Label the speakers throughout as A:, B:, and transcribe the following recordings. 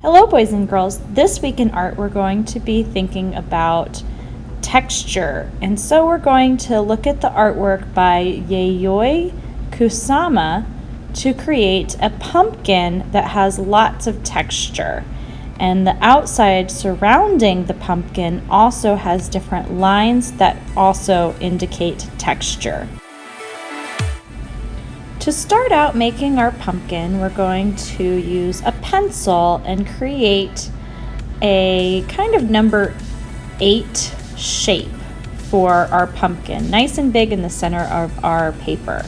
A: Hello boys and girls, this week in art we're going to be thinking about texture, and so we're going to look at the artwork by Yayoi Kusama to create a pumpkin that has lots of texture, and the outside surrounding the pumpkin also has different lines that also indicate texture. To start out making our pumpkin, we're going to use a pencil and create a kind of number 8 shape for our pumpkin, nice and big in the center of our paper.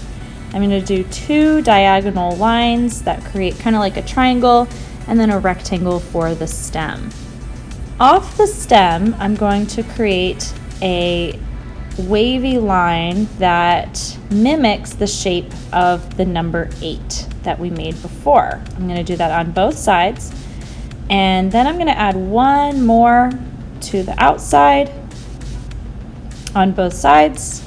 A: I'm going to do 2 diagonal lines that create kind of like a triangle and then a rectangle for the stem. Off the stem, I'm going to create a wavy line that mimics the shape of the number 8 that we made before. I'm going to do that on both sides, and then I'm going to add one more to the outside on both sides,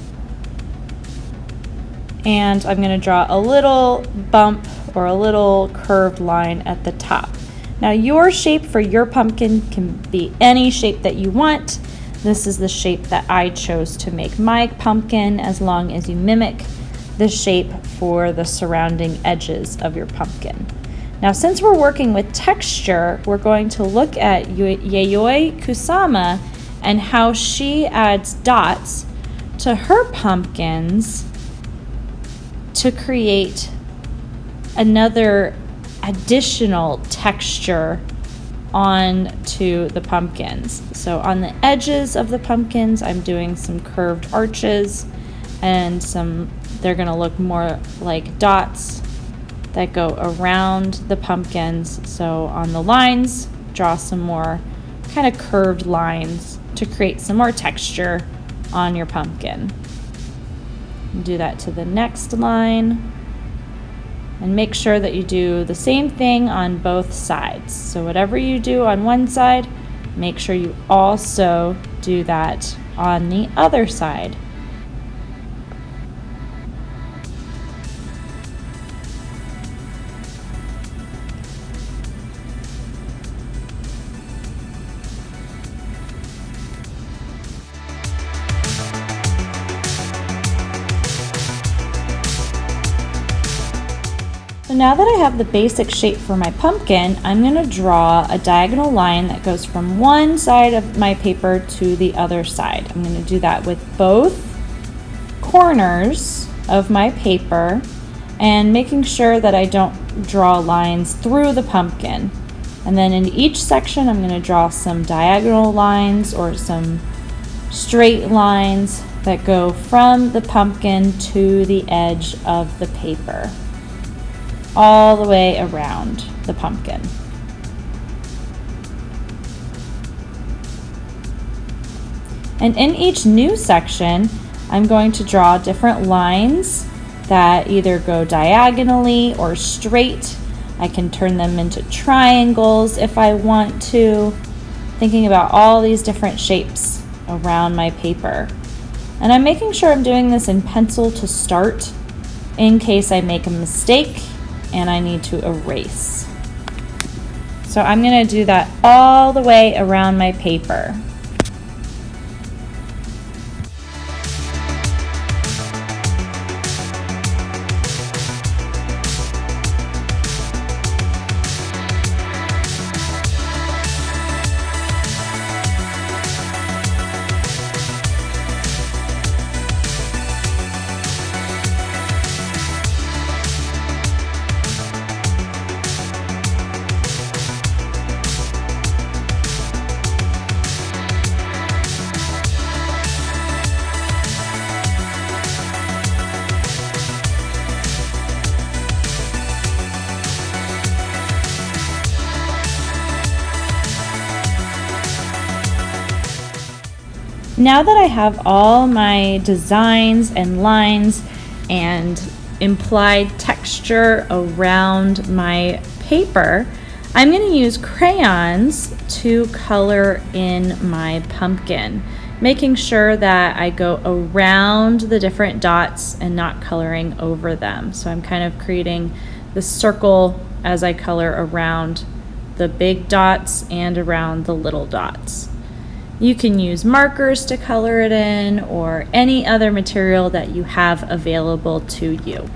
A: and I'm going to draw a little bump or a little curved line at the top. Now your shape for your pumpkin can be any shape that you want. This is the shape that I chose to make my pumpkin, as long as you mimic the shape for the surrounding edges of your pumpkin. Now, since we're working with texture, we're going to look at Yayoi Kusama and how she adds dots to her pumpkins to create another additional texture onto the pumpkins. So on the edges of the pumpkins, I'm doing some curved arches, and they're going to look more like dots that go around the pumpkins. So on the lines, draw some more kind of curved lines to create some more texture on your pumpkin. Do that to the next line. And make sure that you do the same thing on both sides. So whatever you do on one side, make sure you also do that on the other side. So now that I have the basic shape for my pumpkin, I'm going to draw a diagonal line that goes from one side of my paper to the other side. I'm going to do that with both corners of my paper, and making sure that I don't draw lines through the pumpkin. And then in each section, I'm going to draw some diagonal lines or some straight lines that go from the pumpkin to the edge of the paper, all the way around the pumpkin. And in each new section, I'm going to draw different lines that either go diagonally or straight. I can turn them into triangles if I want to, thinking about all these different shapes around my paper. And I'm making sure I'm doing this in pencil to start, in case I make a mistake and I need to erase. So I'm going to do that all the way around my paper. Now that I have all my designs and lines and implied texture around my paper, I'm going to use crayons to color in my pumpkin, making sure that I go around the different dots and not coloring over them. So I'm kind of creating the circle as I color around the big dots and around the little dots. You can use markers to color it in or any other material that you have available to you.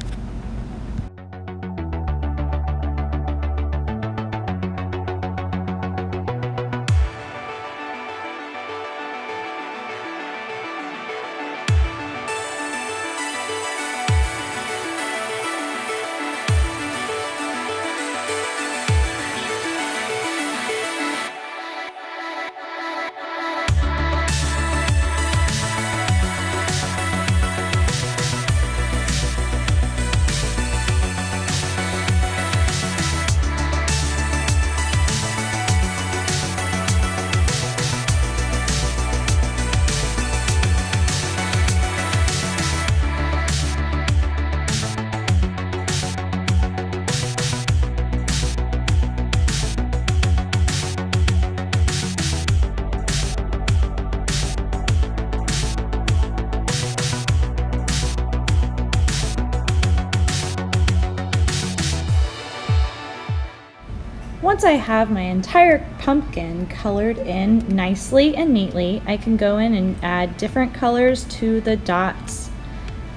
A: Once I have my entire pumpkin colored in nicely and neatly, I can go in and add different colors to the dots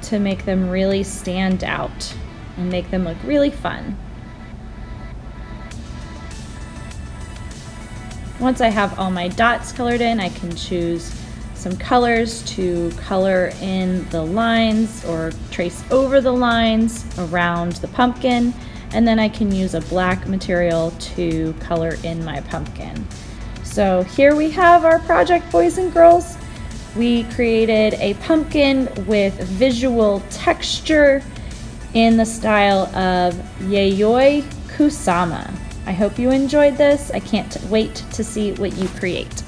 A: to make them really stand out and make them look really fun. Once I have all my dots colored in, I can choose some colors to color in the lines or trace over the lines around the pumpkin. And then I can use a black material to color in my pumpkin. So here we have our project, boys and girls. We created a pumpkin with visual texture in the style of Yayoi Kusama. I hope you enjoyed this. I can't wait to see what you create.